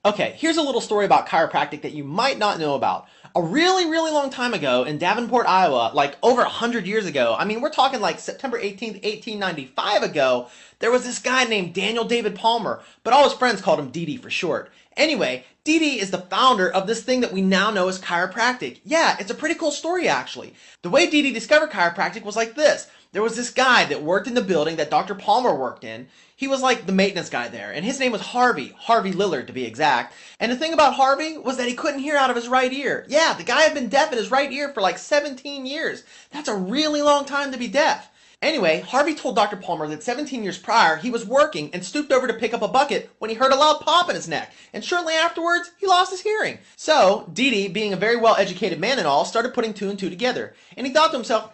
Okay, here's a little story about chiropractic that you might not know about. A really long time ago in Davenport, Iowa, like over 100 years ago, I mean, we're talking like September 18th, 1895 ago, there was this guy named Daniel David Palmer, but all his friends called him DD for short. Anyway, DD is the founder of this thing that we now know as chiropractic. Yeah, it's a pretty cool story actually. The way DD discovered chiropractic was like this. There was this guy that worked in the building that Dr. Palmer worked in. He was like the maintenance guy there, and his name was Harvey Lillard to be exact. And the thing about Harvey was that he couldn't hear out of his right ear. Yeah, the guy had been deaf in his right ear for like 17 years. That's a really long time to be deaf. Anyway, Harvey told Dr. Palmer that 17 years prior, he was working and stooped over to pick up a bucket when he heard a loud pop in his neck, and shortly afterwards, he lost his hearing. So, Dee, being a very well-educated man and all, started putting two and two together. And he thought to himself,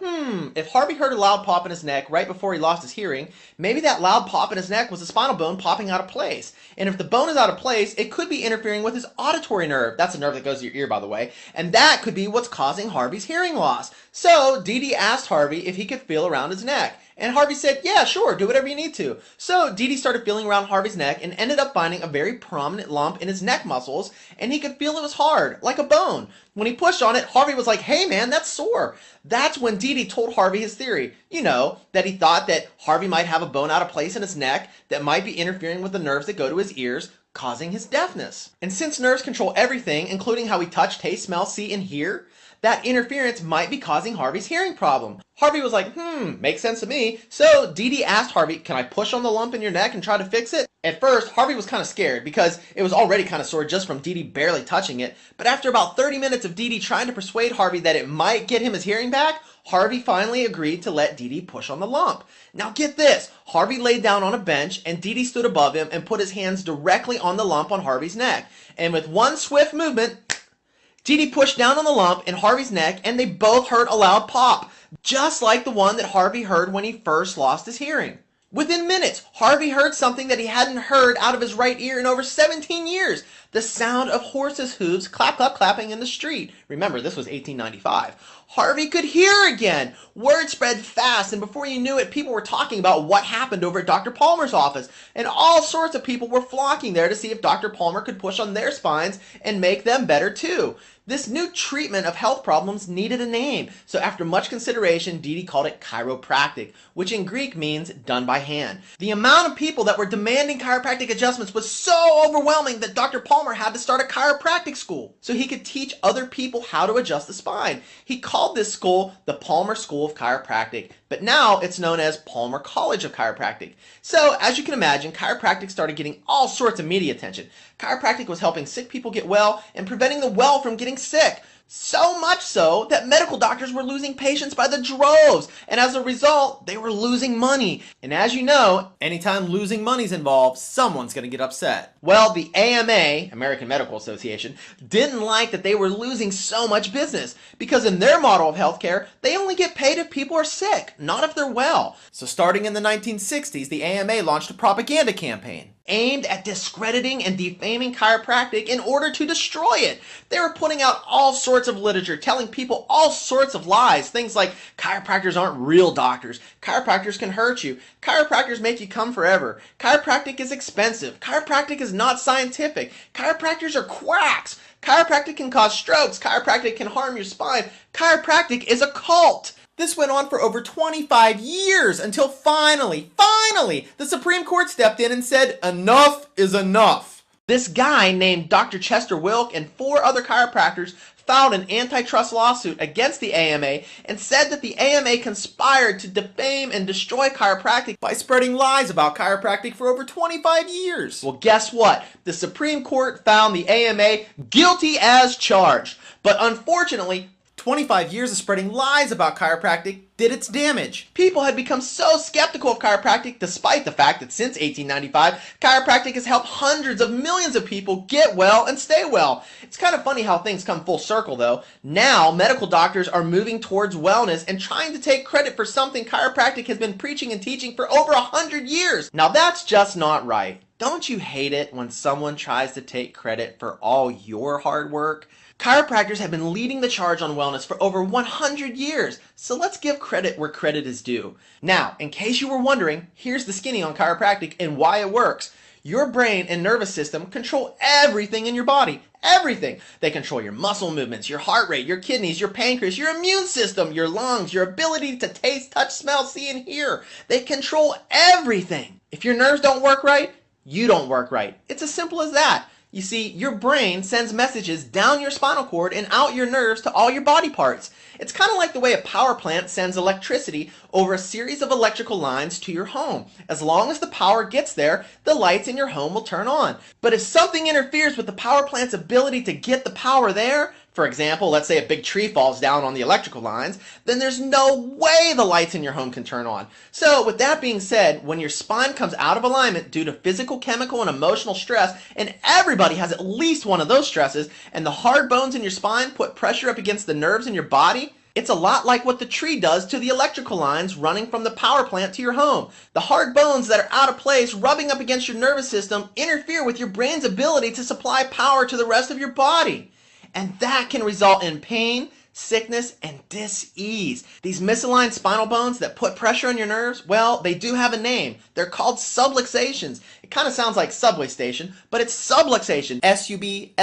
if Harvey heard a loud pop in his neck right before he lost his hearing, maybe that loud pop in his neck was the spinal bone popping out of place. And if the bone is out of place, it could be interfering with his auditory nerve. That's a nerve that goes to your ear, by the way. And that could be what's causing Harvey's hearing loss. So, Dee asked Harvey if he could feel around his neck. And Harvey said, yeah, sure, do whatever you need to. So Dee started feeling around Harvey's neck and ended up finding a very prominent lump in his neck muscles, and he could feel it was hard, like a bone. When he pushed on it, Harvey was like, hey man, that's sore. That's when Dee told Harvey his theory. You know, that he thought that Harvey might have a bone out of place in his neck that might be interfering with the nerves that go to his ears, causing his deafness. And since nerves control everything, including how we touch, taste, smell, see, and hear, that interference might be causing Harvey's hearing problem. Harvey was like, makes sense to me. So Dee asked Harvey, can I push on the lump in your neck and try to fix it? At first, Harvey was kind of scared because it was already kind of sore just from Dee barely touching it. But after about 30 minutes of Dee trying to persuade Harvey that it might get him his hearing back, Harvey finally agreed to let Dee push on the lump. Now get this, Harvey laid down on a bench and Dee stood above him and put his hands directly on the lump on Harvey's neck. And with one swift movement, Dee pushed down on the lump in Harvey's neck and they both heard a loud pop, just like the one that Harvey heard when he first lost his hearing. Within minutes, Harvey heard something that he hadn't heard out of his right ear in over 17 years. The sound of horses' hooves clapping in the street. Remember, this was 1895. Harvey could hear again. Word spread fast, and before you knew it, people were talking about what happened over at Dr. Palmer's office. And all sorts of people were flocking there to see if Dr. Palmer could push on their spines and make them better too. This new treatment of health problems needed a name, so after much consideration, Dee called it chiropractic, which in Greek means done by hand. The amount of people that were demanding chiropractic adjustments was so overwhelming that Dr. Palmer had to start a chiropractic school so he could teach other people how to adjust the spine. He called this school the Palmer School of Chiropractic, but now it's known as Palmer College of Chiropractic. So, as you can imagine, chiropractic started getting all sorts of media attention. Chiropractic was helping sick people get well and preventing the well from getting sick. So much so that medical doctors were losing patients by the droves, and as a result, they were losing money. And as you know, anytime losing money's involved, someone's going to get upset. Well, the AMA, American Medical Association, didn't like that they were losing so much business, because in their model of healthcare, they only get paid if people are sick, not if they're well. So starting in the 1960s, the AMA launched a propaganda campaign aimed at discrediting and defaming chiropractic in order to destroy it. They were putting out all sorts of literature, telling people all sorts of lies. Things like chiropractors aren't real doctors. Chiropractors can hurt you. Chiropractors make you come forever. Chiropractic is expensive. Chiropractic is not scientific. Chiropractors are quacks. Chiropractic can cause strokes. Chiropractic can harm your spine. Chiropractic is a cult. This went on for over 25 years until finally, the Supreme Court stepped in and said, enough is enough. This guy named Dr. Chester Wilk and 4 other chiropractors filed an antitrust lawsuit against the AMA and said that the AMA conspired to defame and destroy chiropractic by spreading lies about chiropractic for over 25 years. Well, guess what? The Supreme Court found the AMA guilty as charged. But unfortunately, 25 years of spreading lies about chiropractic did its damage. People had become so skeptical of chiropractic despite the fact that since 1895, chiropractic has helped hundreds of millions of people get well and stay well. It's kind of funny how things come full circle though. Now, medical doctors are moving towards wellness and trying to take credit for something chiropractic has been preaching and teaching for over 100 years. Now that's just not right. Don't you hate it when someone tries to take credit for all your hard work? Chiropractors have been leading the charge on wellness for over 100 years, so let's give credit where credit is due. Now, in case you were wondering, here's the skinny on chiropractic and why it works. Your brain and nervous system control everything in your body. Everything. They control your muscle movements, your heart rate, your kidneys, your pancreas, your immune system, your lungs, your ability to taste, touch, smell, see, and hear. They control everything. If your nerves don't work right, you don't work right. It's as simple as that. You see, your brain sends messages down your spinal cord and out your nerves to all your body parts. It's kind of like the way a power plant sends electricity over a series of electrical lines to your home. As long as the power gets there, the lights in your home will turn on. But if something interferes with the power plant's ability to get the power there, for example, let's say a big tree falls down on the electrical lines, then there's no way the lights in your home can turn on. So with that being said, when your spine comes out of alignment due to physical, chemical, and emotional stress, and everybody has at least one of those stresses, and the hard bones in your spine put pressure up against the nerves in your body, it's a lot like what the tree does to the electrical lines running from the power plant to your home. The hard bones that are out of place rubbing up against your nervous system interfere with your brain's ability to supply power to the rest of your body. And that can result in pain, sickness, and dis-ease. These misaligned spinal bones that put pressure on your nerves, well, they do have a name. They're called subluxations. It kind of sounds like subway station, but it's subluxation. S-U-B-L-U-X-A-T-I-O-N.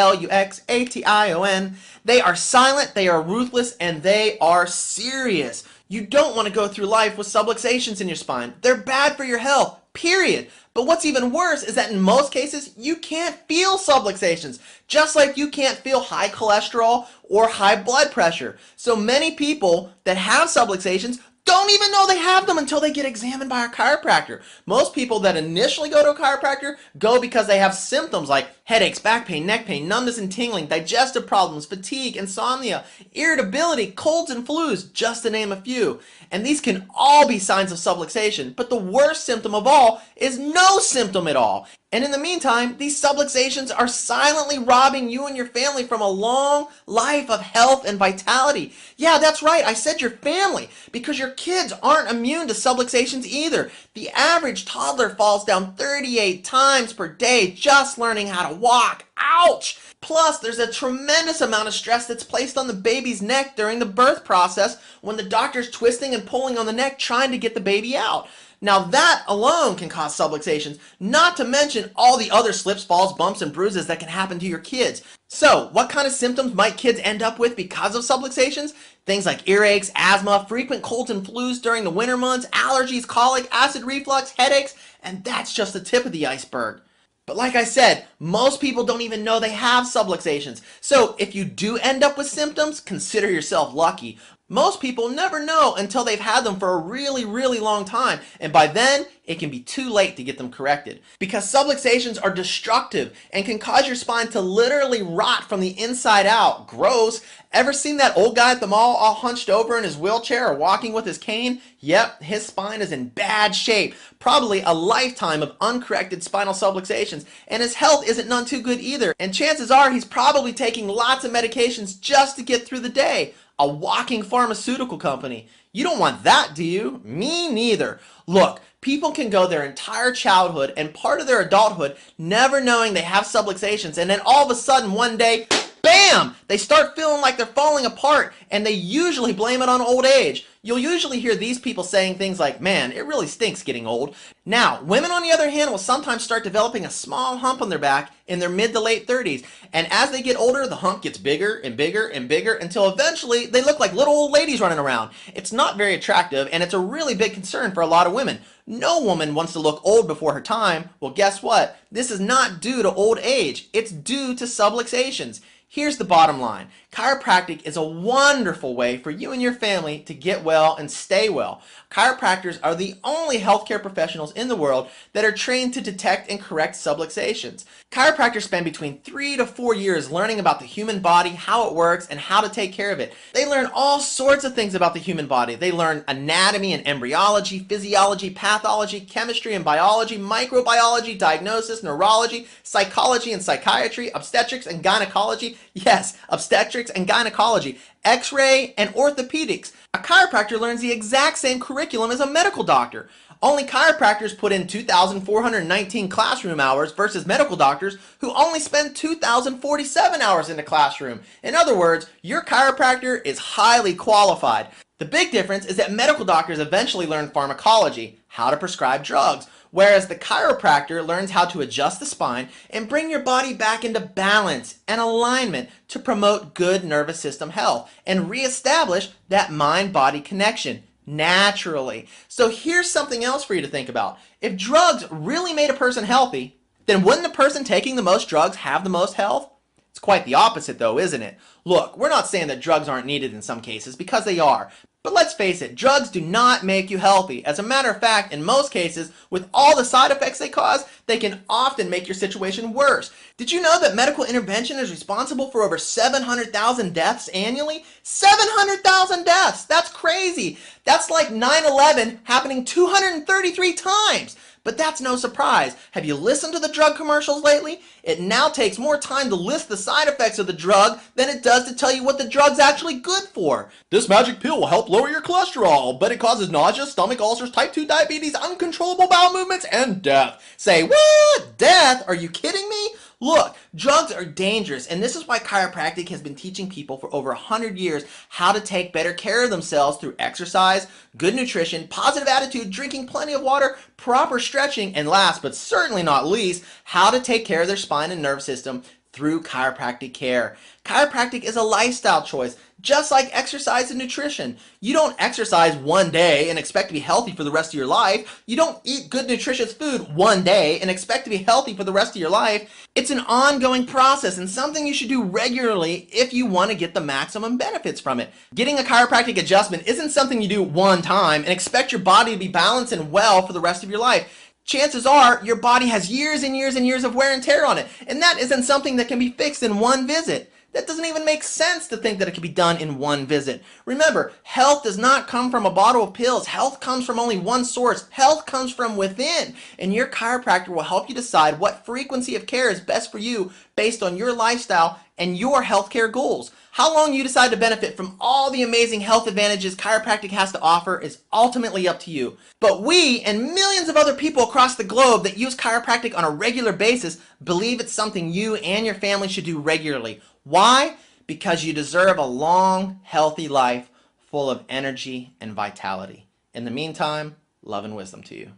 They are silent, they are ruthless, and they are serious. You don't want to go through life with subluxations in your spine. They're bad for your health, period. But what's even worse is that in most cases, you can't feel subluxations, just like you can't feel high cholesterol or high blood pressure. So many people that have subluxations don't even know they have them until they get examined by a chiropractor. Most people that initially go to a chiropractor go because they have symptoms like headaches, back pain, neck pain, numbness and tingling, digestive problems, fatigue, insomnia, irritability, colds and flus, just to name a few. And these can all be signs of subluxation, but the worst symptom of all is no symptom at all. And in the meantime, these subluxations are silently robbing you and your family from a long life of health and vitality. Yeah, that's right, I said your family, because your kids aren't immune to subluxations either. The average toddler falls down 38 times per day just learning how to walk. Ouch! Plus, there's a tremendous amount of stress that's placed on the baby's neck during the birth process when the doctor's twisting and pulling on the neck trying to get the baby out. Now that alone can cause subluxations, not to mention all the other slips, falls, bumps, and bruises that can happen to your kids. So, what kind of symptoms might kids end up with because of subluxations? Things like earaches, asthma, frequent colds and flus during the winter months, allergies, colic, acid reflux, headaches, and that's just the tip of the iceberg. But like I said, most people don't even know they have subluxations. So if you do end up with symptoms, consider yourself lucky. Most people never know until they've had them for a really, really long time, and by then, it can be too late to get them corrected. Because subluxations are destructive and can cause your spine to literally rot from the inside out. Gross. Ever seen that old guy at the mall all hunched over in his wheelchair or walking with his cane? Yep, his spine is in bad shape. Probably a lifetime of uncorrected spinal subluxations, and his health isn't none too good either. And chances are he's probably taking lots of medications just to get through the day. A walking pharmaceutical company. You don't want that, do you? Me neither. Look, people can go their entire childhood and part of their adulthood never knowing they have subluxations, and then all of a sudden one day, bam! They start feeling like they're falling apart, and they usually blame it on old age. You'll usually hear these people saying things like, man, it really stinks getting old. Now, women on the other hand will sometimes start developing a small hump on their back in their mid to late 30s. And as they get older, the hump gets bigger and bigger and bigger until eventually they look like little old ladies running around. It's not very attractive, and it's a really big concern for a lot of women. No woman wants to look old before her time. Well, guess what? This is not due to old age. It's due to subluxations. Here's the bottom line. Chiropractic is a wonderful way for you and your family to get well and stay well. Chiropractors are the only healthcare professionals in the world that are trained to detect and correct subluxations. Chiropractors spend between 3 to 4 years learning about the human body, how it works, and how to take care of it. They learn all sorts of things about the human body. They learn anatomy and embryology, physiology, pathology, chemistry and biology, microbiology, diagnosis, neurology, psychology and psychiatry, obstetrics and gynecology. Yes, obstetrics and gynecology, x-ray and orthopedics. A chiropractor learns the exact same curriculum as a medical doctor. Only chiropractors put in 2,419 classroom hours versus medical doctors who only spend 2,047 hours in the classroom. In other words, your chiropractor is highly qualified. The big difference is that medical doctors eventually learn pharmacology, how to prescribe drugs, whereas the chiropractor learns how to adjust the spine and bring your body back into balance and alignment to promote good nervous system health and reestablish that mind-body connection naturally. So here's something else for you to think about. If drugs really made a person healthy, then wouldn't the person taking the most drugs have the most health? It's quite the opposite though, isn't it? Look, we're not saying that drugs aren't needed in some cases, because they are. But let's face it, drugs do not make you healthy. As a matter of fact, in most cases, with all the side effects they cause, they can often make your situation worse. Did you know that medical intervention is responsible for over 700,000 deaths annually? 700,000 deaths! That's crazy! That's like 9/11 happening 233 times! But that's no surprise. Have you listened to the drug commercials lately? It now takes more time to list the side effects of the drug than it does to tell you what the drug's actually good for. This magic pill will help lower your cholesterol, but it causes nausea, stomach ulcers, type 2 diabetes, uncontrollable bowel movements, and death. Say, what? Death? Are you kidding me? Look, drugs are dangerous, and this is why chiropractic has been teaching people for over 100 years how to take better care of themselves through exercise, good nutrition, positive attitude, drinking plenty of water, proper stretching, and last but certainly not least, how to take care of their spine and nerve system through chiropractic care. Chiropractic is a lifestyle choice, just like exercise and nutrition. You don't exercise one day and expect to be healthy for the rest of your life. You don't eat good nutritious food one day and expect to be healthy for the rest of your life. It's an ongoing process and something you should do regularly if you want to get the maximum benefits from it. Getting a chiropractic adjustment isn't something you do one time and expect your body to be balanced and well for the rest of your life. Chances are your body has years and years and years of wear and tear on it, and that isn't something that can be fixed in one visit. That doesn't even make sense to think that it can be done in one visit. Remember, health does not come from a bottle of pills. Health comes from only one source. Health comes from within, and your chiropractor will help you decide what frequency of care is best for you based on your lifestyle and your healthcare goals. How long you decide to benefit from all the amazing health advantages chiropractic has to offer is ultimately up to you. But we and millions of other people across the globe that use chiropractic on a regular basis believe it's something you and your family should do regularly. Why? Because you deserve a long, healthy life full of energy and vitality. In the meantime, love and wisdom to you.